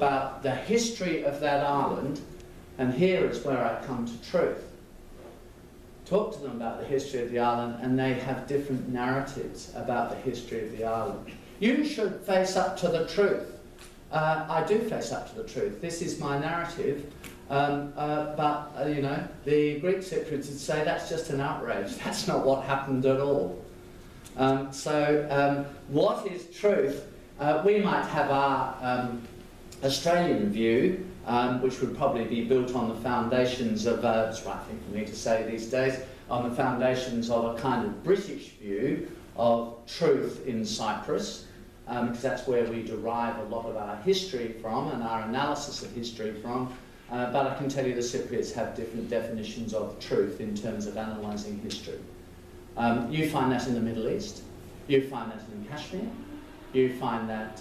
about the history of that island, and here is where I come to truth. Talk to them about the history of the island, and they have different narratives about the history of the island. You should face up to the truth. I do face up to the truth. This is my narrative. But you know, the Greek Cypriots would say that's just an outrage. That's not what happened at all. What is truth? We might have our Australian view, which would probably be built on the foundations of, it's the right thing for me to say these days, on the foundations of a kind of British view of truth in Cyprus, because that's where we derive a lot of our history from and our analysis of history from. But I can tell you the Cypriots have different definitions of truth in terms of analysing history. You find that in the Middle East, you find that in Kashmir, you find that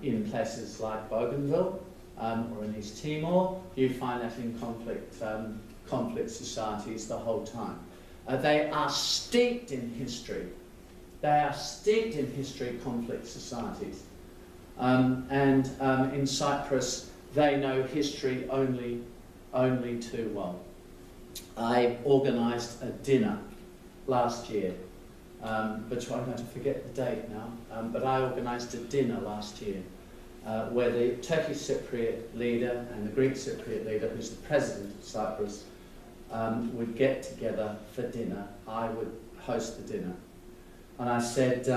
in places like Bougainville or in East Timor, you find that in conflict societies the whole time. They are steeped in history. They are steeped in history, conflict societies. In Cyprus, they know history only too well. I organised a dinner last year, but I'm going to forget the date now, but I organised a dinner last year where the Turkish Cypriot leader and the Greek Cypriot leader, who's the president of Cyprus, would get together for dinner. I would host the dinner. And I said, it's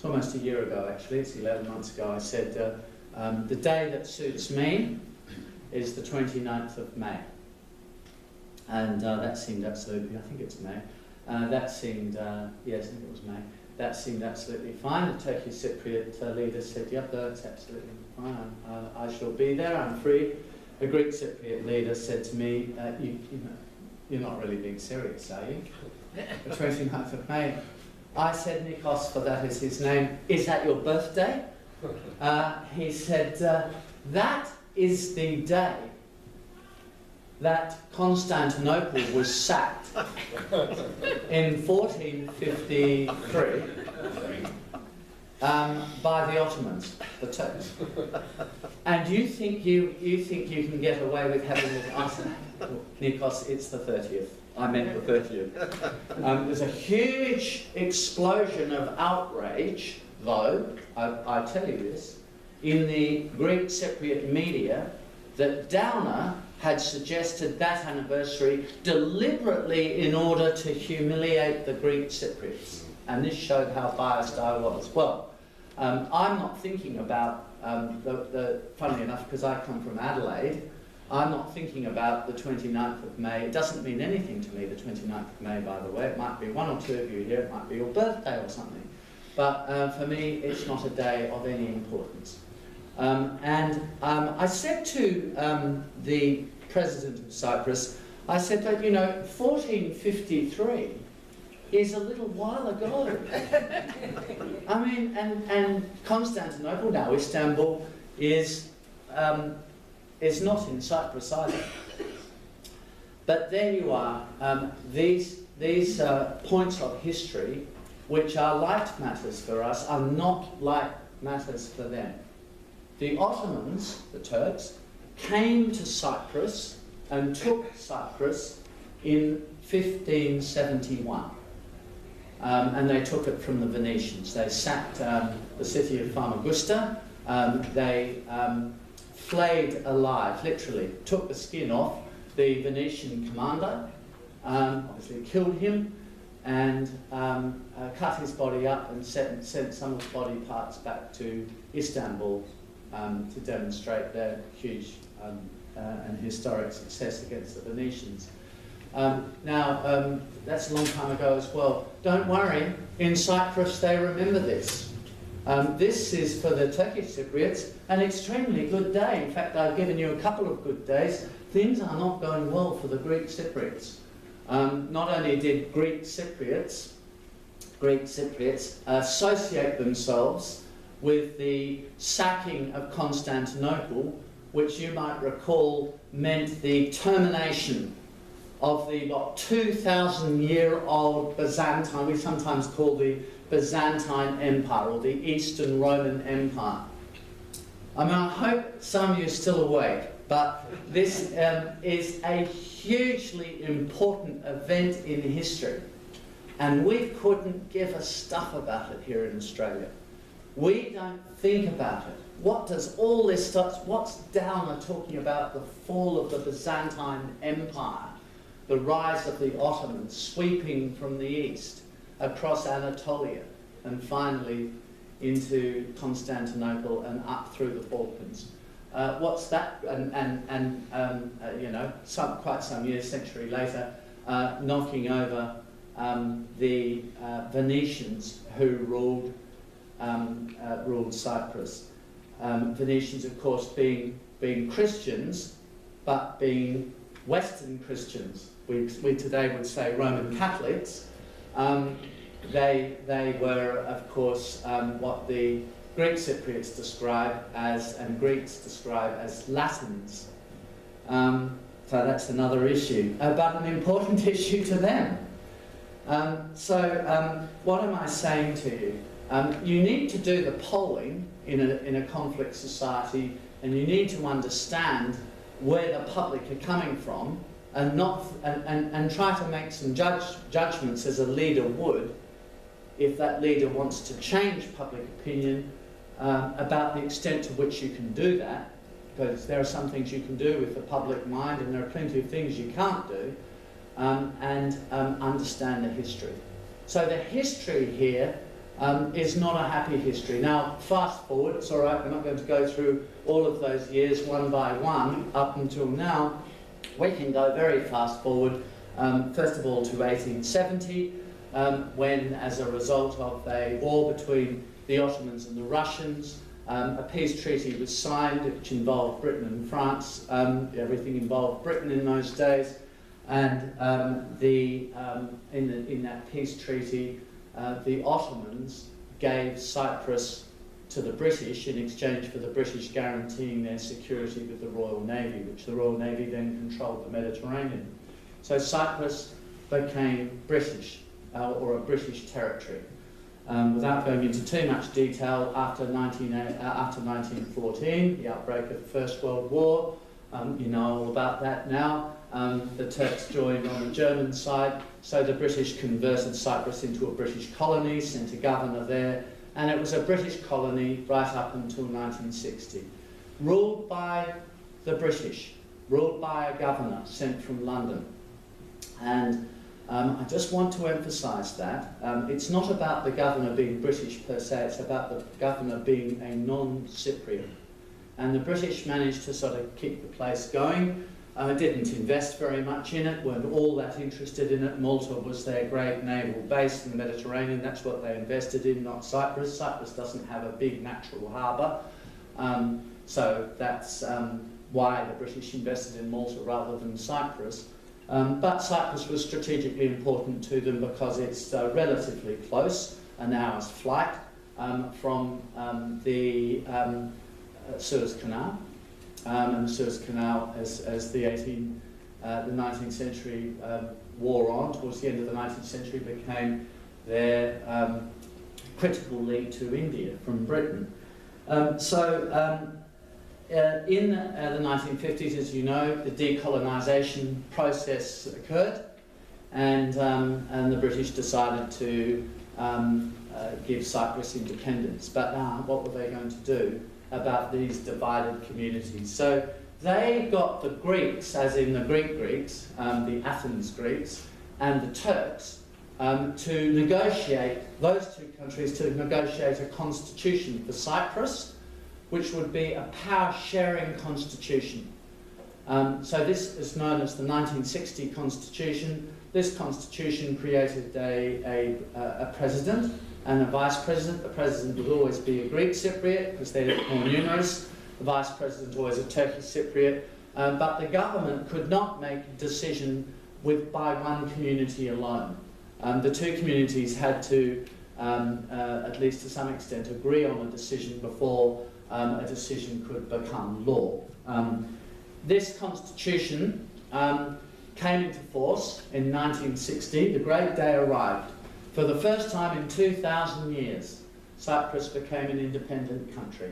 almost a year ago actually, it's 11 months ago, I said, the day that suits me is the 29th of May. And that seemed absolutely, I think it's May, that seemed, yes, I think it was May, that seemed absolutely fine. The Turkish Cypriot leader said, yep, that's absolutely fine, I shall be there, I'm free. The Greek Cypriot leader said to me, you know, you're not really being serious, are you? The 29th of May. I said, Nikos, for that is his name, is that your birthday? He said, that is the day that Constantinople was sacked in 1453 by the Ottomans, the Turks. And you think you can get away with having it? I said, Nikos, it's the 30th. I meant the 30th. There's a huge explosion of outrage, though, I tell you this, in the Greek Cypriot media, that Downer had suggested that anniversary deliberately in order to humiliate the Greek Cypriots. And this showed how biased I was. Well, I'm not thinking about, funnily enough, because I come from Adelaide, I'm not thinking about the 29th of May. It doesn't mean anything to me, the 29th of May, by the way. It might be one or two of you here, it might be your birthday or something. But for me, it's not a day of any importance. I said to the president of Cyprus, I said that, you know, 1453 is a little while ago. I mean, and Constantinople, now Istanbul, is not in Cyprus either. But there you are, these points of history, which are light matters for us, are not light matters for them. The Ottomans, the Turks, came to Cyprus and took Cyprus in 1571. And they took it from the Venetians. They sacked the city of Famagusta. They flayed alive, literally, took the skin off the Venetian commander, obviously killed him, and cut his body up and sent some of the body parts back to Istanbul to demonstrate their huge and historic success against the Venetians. Now, that's a long time ago as well. Don't worry, in Cyprus they remember this. This is, for the Turkish Cypriots, an extremely good day. In fact, I've given you a couple of good days. Things are not going well for the Greek Cypriots. Not only did Greek Cypriots associate themselves with the sacking of Constantinople, which you might recall meant the termination of the, 2,000-year-old Byzantine, we sometimes call the Byzantine Empire, or the Eastern Roman Empire. I mean, I hope some of you are still awake, but this is a hugely important event in history, and we couldn't give a stuff about it here in Australia. We don't think about it. What does all this stuff, what's Downer talking about the fall of the Byzantine Empire, the rise of the Ottomans sweeping from the east across Anatolia and finally into Constantinople and up through the Balkans. What's that? You know, quite some years, century later, knocking over the Venetians who ruled Cyprus. Venetians, of course, being Christians, but being Western Christians. We today would say Roman Catholics. They were, of course, what the Greek Cypriots describe as, and Greeks describe as Latins. So that's another issue, but an important issue to them. What am I saying to you? You need to do the polling in a conflict society, and you need to understand where the public are coming from, and try to make some judgments as a leader would, if that leader wants to change public opinion, about the extent to which you can do that, because there are some things you can do with the public mind, and there are plenty of things you can't do, and understand the history. So the history here is not a happy history. Now, fast forward, it's all right, we're not going to go through all of those years one by one up until now. We can go very fast forward, first of all to 1870, when, as a result of a war between the Ottomans and the Russians, a peace treaty was signed which involved Britain and France. Everything involved Britain in those days, and in that peace treaty, the Ottomans gave Cyprus to the British in exchange for the British guaranteeing their security with the Royal Navy, which the Royal Navy then controlled the Mediterranean. So Cyprus became British, or a British territory. Without going into too much detail, after 1914, the outbreak of the First World War, you know all about that now. The Turks joined on the German side, so the British converted Cyprus into a British colony, sent a governor there, and it was a British colony right up until 1960. Ruled by the British, ruled by a governor sent from London. And I just want to emphasise that. It's not about the governor being British per se, it's about the governor being a non-Cypriot. And the British managed to sort of keep the place going. Didn't invest very much in it, weren't all that interested in it. Malta was their great naval base in the Mediterranean, that's what they invested in, not Cyprus. Cyprus doesn't have a big natural harbour, so that's why the British invested in Malta rather than Cyprus. But Cyprus was strategically important to them because it's relatively close, an hour's flight from the Suez Canal. And the Suez Canal, as the 19th century wore on, towards the end of the 19th century, became their critical link to India from Britain. In the 1950s, as you know, the decolonisation process occurred, and the British decided to give Cyprus independence. But what were they going to do about these divided communities? So they got the Greeks, as in the Greek Greeks, the Athens Greeks, and the Turks, to negotiate, those two countries to negotiate a constitution for Cyprus, which would be a power-sharing constitution. So this is known as the 1960 Constitution. This constitution created a president and a vice president. The president would always be a Greek Cypriot because they're more numerous. The vice president always a Turkish Cypriot. But the government could not make a decision by one community alone. The two communities had to, at least to some extent, agree on a decision before a decision could become law. This constitution came into force in 1960. The great day arrived. For the first time in 2,000 years, Cyprus became an independent country.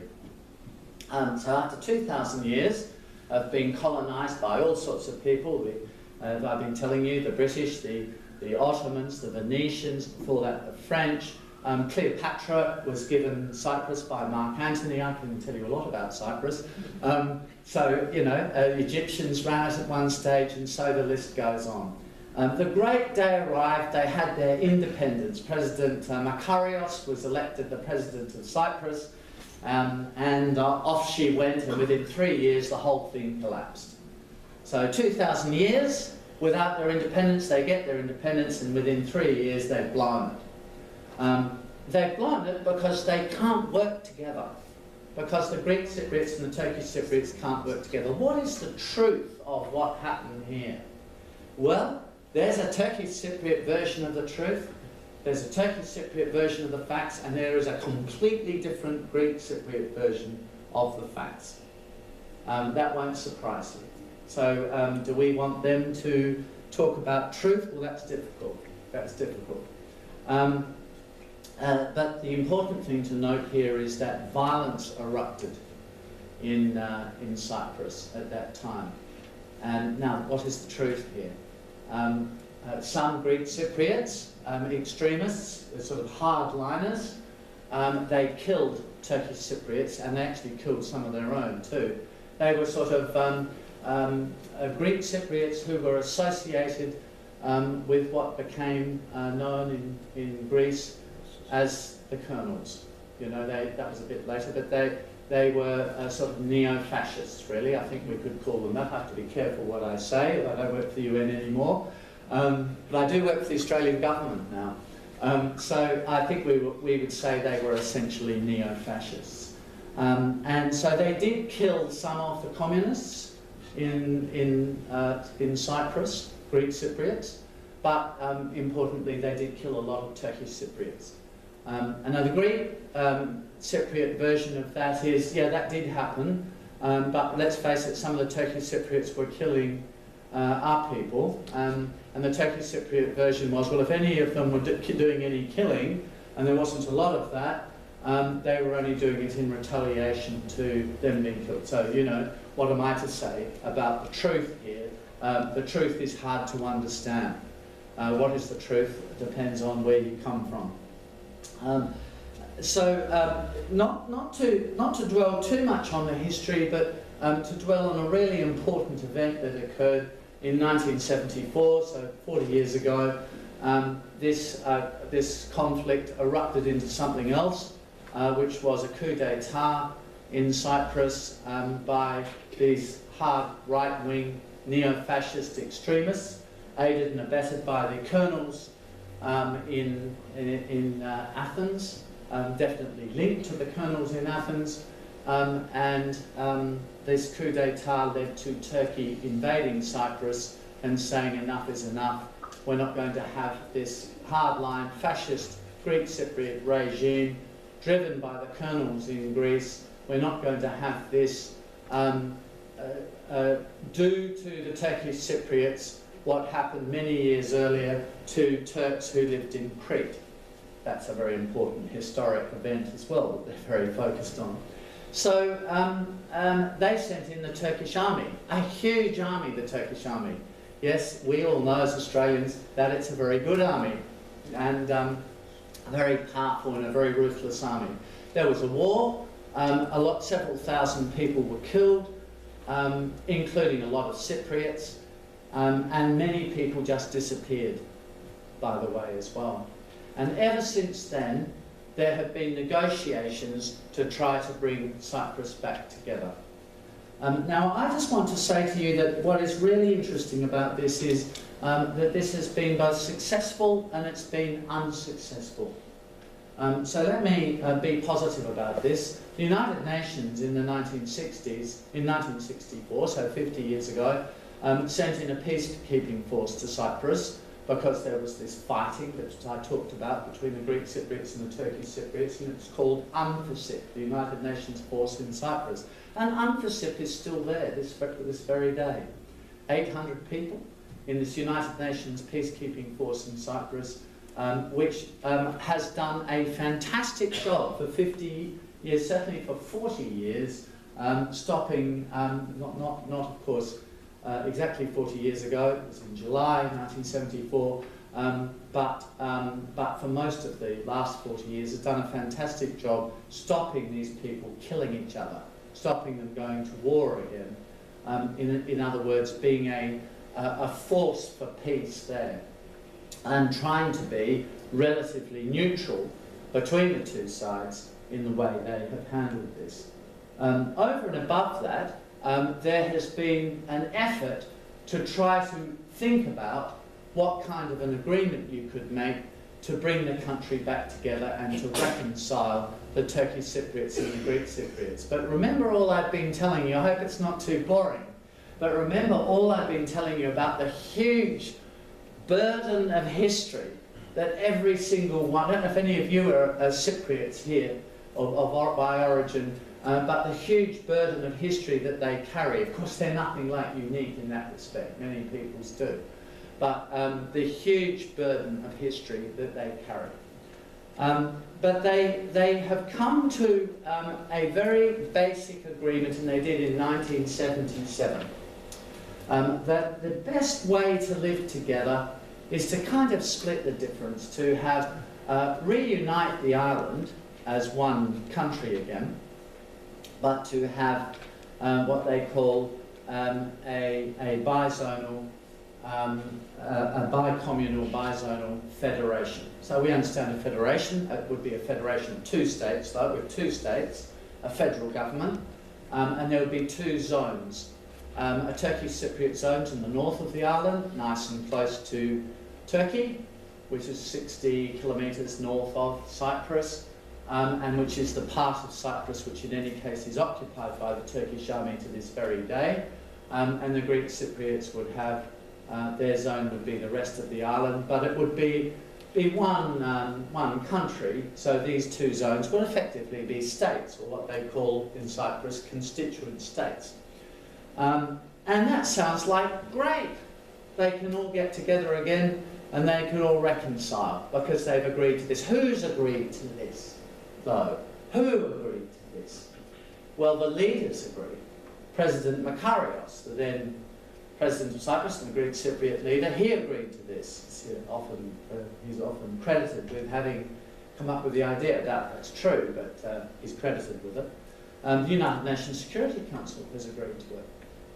So after 2,000 years of being colonised by all sorts of people, as I've been telling you, the British, the Ottomans, the Venetians, before that the French. Cleopatra was given Cyprus by Mark Antony. I can tell you a lot about Cyprus. So, you know, Egyptians ran it at one stage, and so the list goes on. The great day arrived. They had their independence. President Makarios was elected the president of Cyprus, and off she went, and within 3 years the whole thing collapsed. So 2,000 years without their independence, they get their independence, and within 3 years they've blown it. They've blown it because they can't work together, because the Greek Cypriots and the Turkish Cypriots can't work together. What is the truth of what happened here? Well, there's a Turkish Cypriot version of the truth, there's a Turkish Cypriot version of the facts, and there is a completely different Greek Cypriot version of the facts. That won't surprise you. So do we want them to talk about truth? Well, that's difficult. That's difficult. But the important thing to note here is that violence erupted in Cyprus at that time. And now, what is the truth here? Some Greek Cypriots, extremists, sort of hardliners, they killed Turkish Cypriots, and they actually killed some of their own too. They were sort of Greek Cypriots who were associated with what became known in Greece as the Colonels. You know, that was a bit later, but they were sort of neo-fascists, really. I think we could call them that. I have to be careful what I say. I don't work for the UN anymore, but I do work for the Australian government now. So I think we would say they were essentially neo-fascists. And so they did kill some of the communists in Cyprus, Greek Cypriots, but importantly they did kill a lot of Turkish Cypriots. And now the Greek Cypriot version of that is, yeah, that did happen, but let's face it, some of the Turkish Cypriots were killing our people, and the Turkish Cypriot version was, well, if any of them were doing any killing, and there wasn't a lot of that, they were only doing it in retaliation to them being killed. So, you know, what am I to say about the truth here? The truth is hard to understand. What is the truth? It depends on where you come from. Not to dwell too much on the history, but to dwell on a really important event that occurred in 1974, so 40 years ago. This conflict erupted into something else, which was a coup d'etat in Cyprus by these hard right-wing neo-fascist extremists, aided and abetted by the colonels in Athens, definitely linked to the colonels in Athens, and this coup d'etat led to Turkey invading Cyprus and saying enough is enough, we're not going to have this hardline fascist Greek Cypriot regime driven by the colonels in Greece, we're not going to have this do to the Turkish Cypriots what happened many years earlier to Turks who lived in Crete. That's a very important historic event as well that they're very focused on. So they sent in the Turkish army, a huge army, the Turkish army. Yes, we all know as Australians that it's a very good army and a very powerful and a very ruthless army. There was a war, several thousand people were killed, including a lot of Cypriots, and many people just disappeared, by the way, as well. And ever since then, there have been negotiations to try to bring Cyprus back together. Now, I just want to say to you that what is really interesting about this is that this has been both successful and it's been unsuccessful. So let me be positive about this. The United Nations in the 1960s, in 1964, so 50 years ago, sent in a peacekeeping force to Cyprus because there was this fighting that I talked about between the Greek Cypriots and the Turkish Cypriots, and it's called UNFICYP, the United Nations Force in Cyprus. And UNFICYP is still there this very day. 800 people in this United Nations peacekeeping force in Cyprus, which has done a fantastic job for 50 years, certainly for 40 years, stopping, not of course, exactly 40 years ago. It was in July 1974. But for most of the last 40 years, has done a fantastic job stopping these people killing each other, stopping them going to war again. In other words, being a force for peace there, and trying to be relatively neutral between the two sides in the way they have handled this. Over and above that, there has been an effort to try to think about what kind of an agreement you could make to bring the country back together and to reconcile the Turkish Cypriots and the Greek Cypriots. But remember all I've been telling you, I hope it's not too boring, but remember all I've been telling you about the huge burden of history that every single one, I don't know if any of you are Cypriots here, by origin, but the huge burden of history that they carry. Of course, they're nothing like unique in that respect, many peoples do. But the huge burden of history that they carry. But they have come to a very basic agreement, and they did in 1977, that the best way to live together is to kind of split the difference, to have reunite the island as one country again, but to have what they call a bizonal, a bicommunal, bizonal federation. So we understand a federation, it would be a federation of two states, though, with two states, a federal government, and there would be two zones. A Turkish Cypriot zone in the north of the island, nice and close to Turkey, which is 60 kilometres north of Cyprus, and which is the part of Cyprus which in any case is occupied by the Turkish army to this very day. And the Greek Cypriots would have, their zone would be the rest of the island, but it would be one country, so these two zones would effectively be states, or what they call in Cyprus constituent states. And that sounds like great. They can all get together again and they can all reconcile because they've agreed to this. Who's agreed to this, though? Who agreed to this? Well, the leaders agreed. President Makarios, the then President of Cyprus and the Greek Cypriot leader, he agreed to this. He's often credited with having come up with the idea. I doubt that's true, but he's credited with it. The United Nations Security Council has agreed to it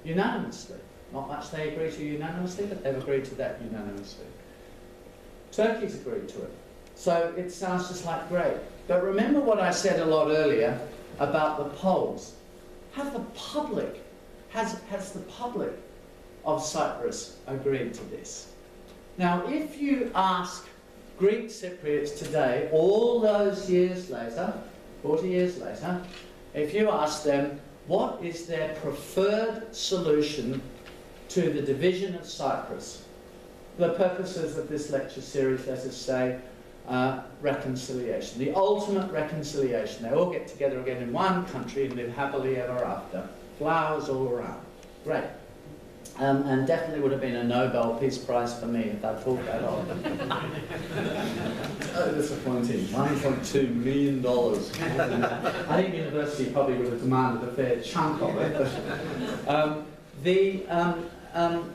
unanimously. Not much they agree to unanimously, but they've agreed to that unanimously. Turkey's agreed to it. So it sounds just like great. But remember what I said a lot earlier about the polls. Has the public of Cyprus agreed to this? Now, if you ask Greek Cypriots today, all those years later, 40 years later, if you ask them what is their preferred solution to the division of Cyprus, for the purposes of this lecture series, let us say reconciliation, the ultimate reconciliation. They all get together again in one country and live happily ever after. Flowers all around. Great. And definitely would have been a Nobel Peace Prize for me if I'd thought that off. So disappointing. $1.2 million. I think university probably would have demanded a fair chunk of it. But,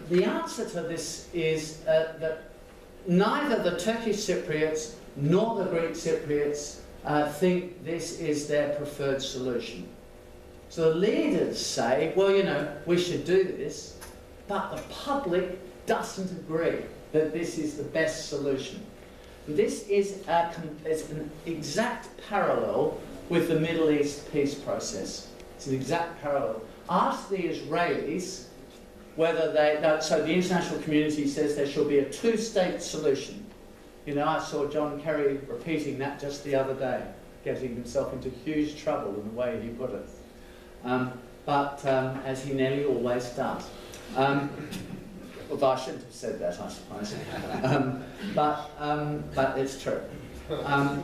the answer to this is that neither the Turkish Cypriots nor the Greek Cypriots think this is their preferred solution. So the leaders say, well, you know, we should do this, but the public doesn't agree that this is the best solution. This is an exact parallel with the Middle East peace process. It's an exact parallel. Ask the Israelis whether so the international community says there should be a two-state solution. You know, I saw John Kerry repeating that just the other day, getting himself into huge trouble in the way he put it. As he nearly always does. Although I shouldn't have said that, I suppose. But it's true. The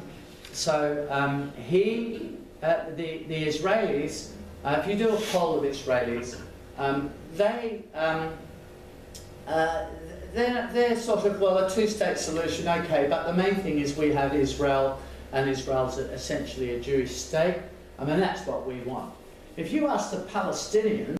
Israelis, if you do a poll of Israelis, they're sort of, well, a two-state solution, okay, but the main thing is we have Israel, and Israel's essentially a Jewish state. I mean, that's what we want. if you ask the Palestinians,